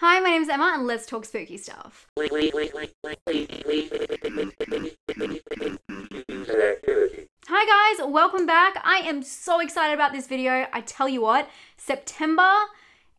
Hi, my name's Emma and let's talk spooky stuff. Hi guys, welcome back. I am so excited about this video. I tell you what, September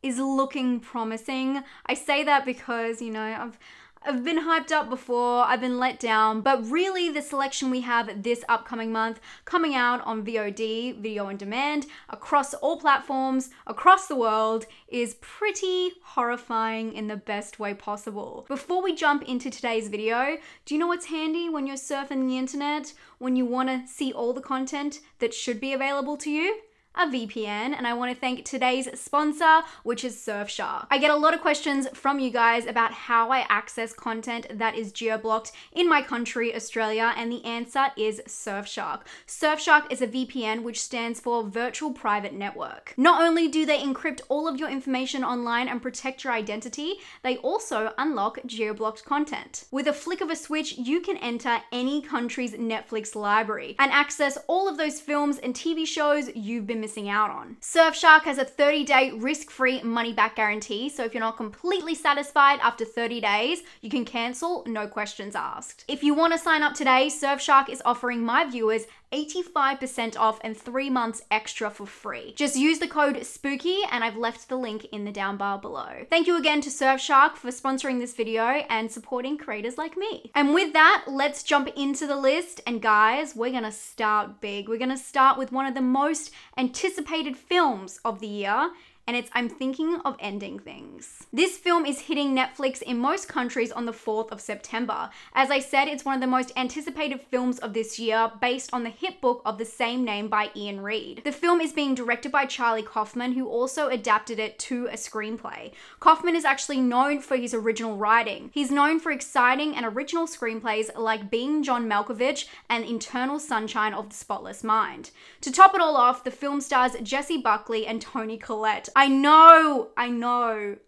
is looking promising. I say that because, you know, I've been hyped up before, I've been let down, but really the selection we have this upcoming month coming out on VOD, video on demand, across all platforms, across the world, is pretty horrifying in the best way possible. Before we jump into today's video, do you know what's handy when you're surfing the internet, when you want to see all the content that should be available to you? A VPN, and I want to thank today's sponsor, which is Surfshark. I get a lot of questions from you guys about how I access content that is geo-blocked in my country, Australia, and the answer is Surfshark. Surfshark is a VPN, which stands for Virtual Private Network. Not only do they encrypt all of your information online and protect your identity, they also unlock geo-blocked content. With a flick of a switch, you can enter any country's Netflix library and access all of those films and TV shows you've been missing out on. Surfshark has a 30-day risk-free money-back guarantee, so if you're not completely satisfied after 30 days, you can cancel, no questions asked. If you want to sign up today, Surfshark is offering my viewers 85% off and 3 months extra for free. Just use the code SPOOKY and I've left the link in the down bar below. Thank you again to Surfshark for sponsoring this video and supporting creators like me. And with that, let's jump into the list. And guys, we're gonna start big. We're gonna start with one of the most anticipated films of the year, and it's I'm Thinking of Ending Things. This film is hitting Netflix in most countries on the 4th of September. As I said, it's one of the most anticipated films of this year based on the hit book of the same name by Ian Reid. The film is being directed by Charlie Kaufman, who also adapted it to a screenplay. Kaufman is actually known for his original writing. He's known for exciting and original screenplays like Being John Malkovich and Eternal Sunshine of the Spotless Mind. To top it all off, the film stars Jessie Buckley and Toni Collette. I know,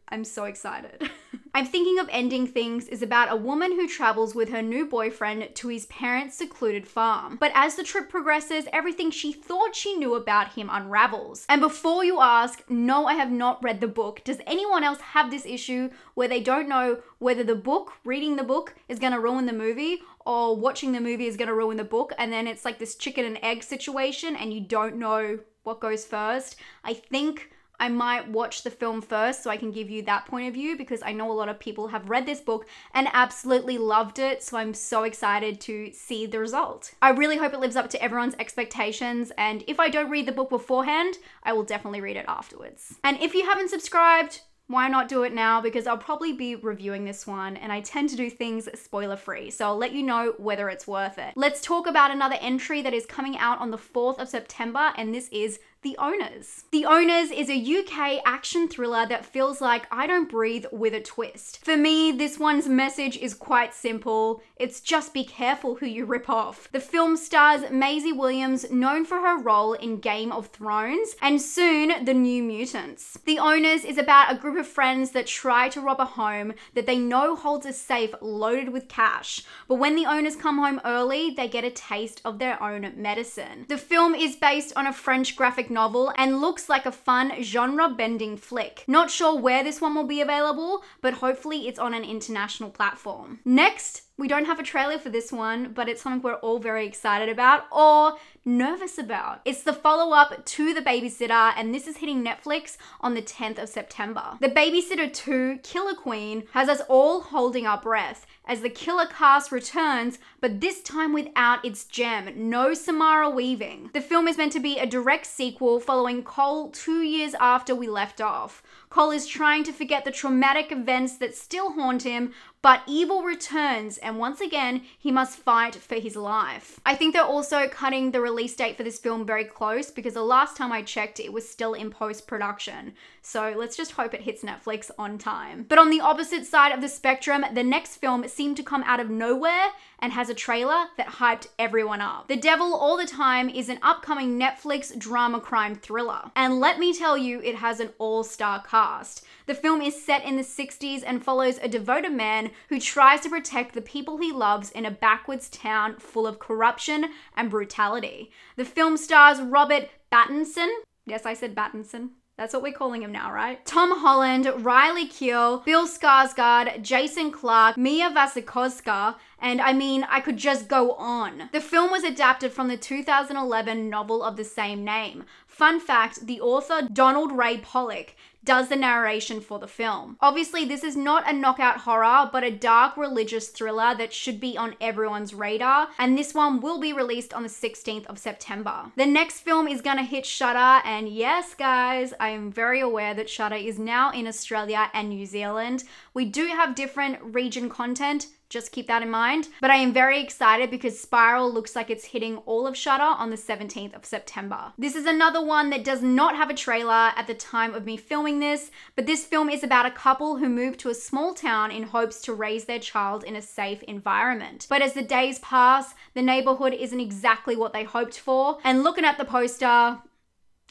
I'm so excited. I'm Thinking of Ending Things is about a woman who travels with her new boyfriend to his parents' secluded farm. But as the trip progresses, everything she thought she knew about him unravels. And before you ask, no, I have not read the book. Does anyone else have this issue where they don't know whether the book, reading the book, is gonna ruin the movie, or watching the movie is gonna ruin the book, and then it's like this chicken and egg situation and you don't know what goes first? I think I might watch the film first so I can give you that point of view, because I know a lot of people have read this book and absolutely loved it, so I'm so excited to see the result. I really hope it lives up to everyone's expectations, and if I don't read the book beforehand, I will definitely read it afterwards. And if you haven't subscribed, why not do it now? Because I'll probably be reviewing this one and I tend to do things spoiler free, so I'll let you know whether it's worth it. Let's talk about another entry that is coming out on the 4th of September, and this is The Owners. The Owners is a UK action thriller that feels like I Don't Breathe with a twist. For me, this one's message is quite simple. It's just be careful who you rip off. The film stars Maisie Williams, known for her role in Game of Thrones, and soon The New Mutants. The Owners is about a group of friends that try to rob a home that they know holds a safe loaded with cash. But when the owners come home early, they get a taste of their own medicine. The film is based on a French graphic novel and looks like a fun genre-bending flick. Not sure where this one will be available, but hopefully it's on an international platform. Next, we don't have a trailer for this one, but it's something we're all very excited about or nervous about. It's the follow-up to The Babysitter, and this is hitting Netflix on the 10th of September. The Babysitter 2 Killer Queen has us all holding our breath as the killer cast returns, but this time without its gem, no Samara Weaving. The film is meant to be a direct sequel following Cole 2 years after we left off. Cole is trying to forget the traumatic events that still haunt him, but evil returns, and once again, he must fight for his life. I think they're also cutting the release date for this film very close, because the last time I checked, it was still in post-production. So let's just hope it hits Netflix on time. But on the opposite side of the spectrum, the next film seemed to come out of nowhere and has a trailer that hyped everyone up. The Devil All the Time is an upcoming Netflix drama crime thriller. And let me tell you, it has an all-star cast. The film is set in the 60s and follows a devoted man who tries to protect the people he loves in a backwoods town full of corruption and brutality. The film stars Robert Pattinson. Yes, I said Pattinson. That's what we're calling him now, right? Tom Holland, Riley Keough, Bill Skarsgård, Jason Clarke, Mia Wasikowska, and I mean, I could just go on. The film was adapted from the 2011 novel of the same name. Fun fact, the author, Donald Ray Pollock, does the narration for the film. Obviously, this is not a knockout horror, but a dark religious thriller that should be on everyone's radar, and this one will be released on the 16th of September. The next film is gonna hit Shudder, and yes, guys, I am very aware that Shudder is now in Australia and New Zealand. We do have different region content, just keep that in mind. But I am very excited because Spiral looks like it's hitting all of Shudder on the 17th of September. This is another one that does not have a trailer at the time of me filming this, but this film is about a couple who move to a small town in hopes to raise their child in a safe environment. But as the days pass, the neighborhood isn't exactly what they hoped for. And looking at the poster,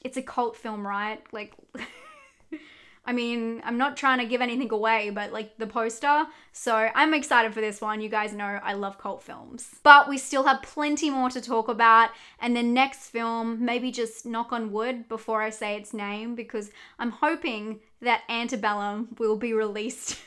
it's a cult film, right? Like, I mean, I'm not trying to give anything away, but like the poster. So I'm excited for this one. You guys know I love cult films. But we still have plenty more to talk about. And the next film, maybe just knock on wood before I say its name, because I'm hoping that Antebellum will be released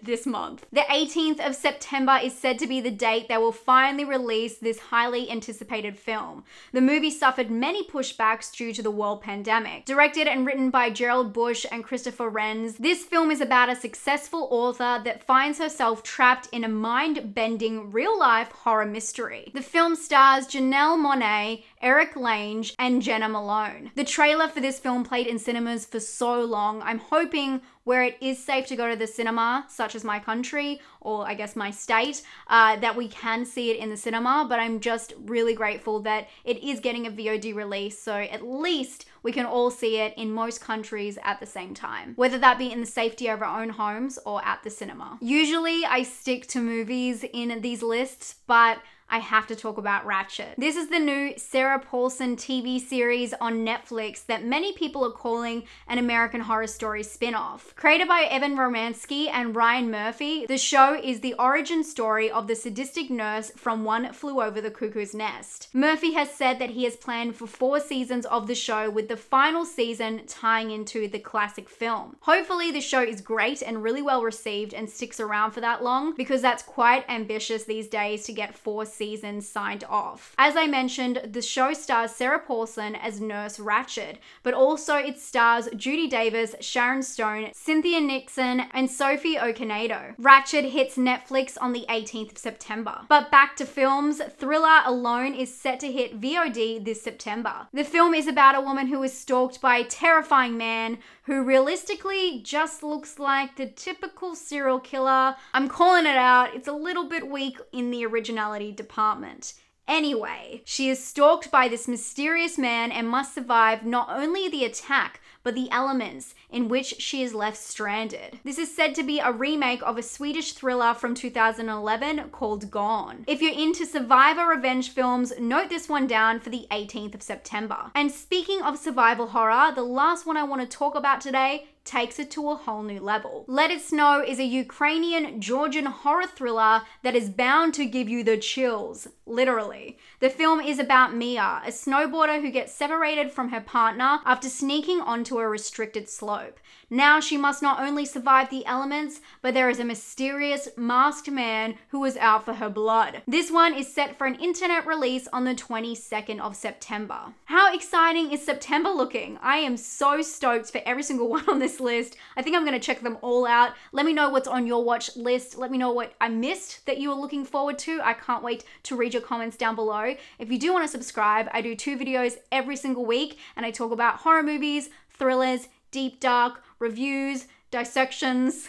this month. The 18th of September is said to be the date they will finally release this highly anticipated film. The movie suffered many pushbacks due to the world pandemic. Directed and written by Gerald Bush and Christopher Renz, this film is about a successful author that finds herself trapped in a mind-bending real-life horror mystery. The film stars Janelle Monáe, Eric Lange, and Jenna Malone. The trailer for this film played in cinemas for so long. I'm hoping where it is safe to go to the cinema, such as my country, or I guess my state, that we can see it in the cinema, but I'm just really grateful that it is getting a VOD release, so at least we can all see it in most countries at the same time, whether that be in the safety of our own homes or at the cinema. Usually I stick to movies in these lists, but I have to talk about RATCHED. This is the new Sarah Paulson TV series on Netflix that many people are calling an American Horror Story spin-off. Created by Evan Romansky and Ryan Murphy, the show is the origin story of the sadistic nurse from One Flew Over the Cuckoo's Nest. Murphy has said that he has planned for 4 seasons of the show, with the final season tying into the classic film. Hopefully the show is great and really well received and sticks around for that long, because that's quite ambitious these days to get 4 seasons signed off. As I mentioned, the show stars Sarah Paulson as Nurse Ratched, but also it stars Judy Davis, Sharon Stone, Cynthia Nixon, and Sophie Okonedo. Ratched hits Netflix on the 18th of September. But back to films, Thriller Alone is set to hit VOD this September. The film is about a woman who is stalked by a terrifying man who realistically just looks like the typical serial killer. I'm calling it out, it's a little bit weak in the originality department. Anyway, she is stalked by this mysterious man and must survive not only the attack, but the elements in which she is left stranded. This is said to be a remake of a Swedish thriller from 2011 called Gone. If you're into survivor revenge films, note this one down for the 18th of September. And speaking of survival horror, the last one I want to talk about today takes it to a whole new level. Let It Snow is a Ukrainian-Georgian horror thriller that is bound to give you the chills, literally. The film is about Mia, a snowboarder who gets separated from her partner after sneaking onto a restricted slope. Now she must not only survive the elements, but there is a mysterious masked man who is out for her blood. This one is set for an internet release on the 22nd of September. How exciting is September looking? I am so stoked for every single one on this list. I think I'm going to check them all out. Let me know what's on your watch list. Let me know what I missed that you were looking forward to. I can't wait to read your comments down below. If you do want to subscribe, I do 2 videos every single week, and I talk about horror movies, thrillers, deep dark, reviews, dissections,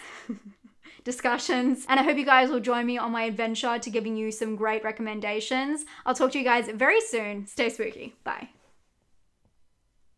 discussions, and I hope you guys will join me on my adventure to giving you some great recommendations. I'll talk to you guys very soon. Stay spooky. Bye.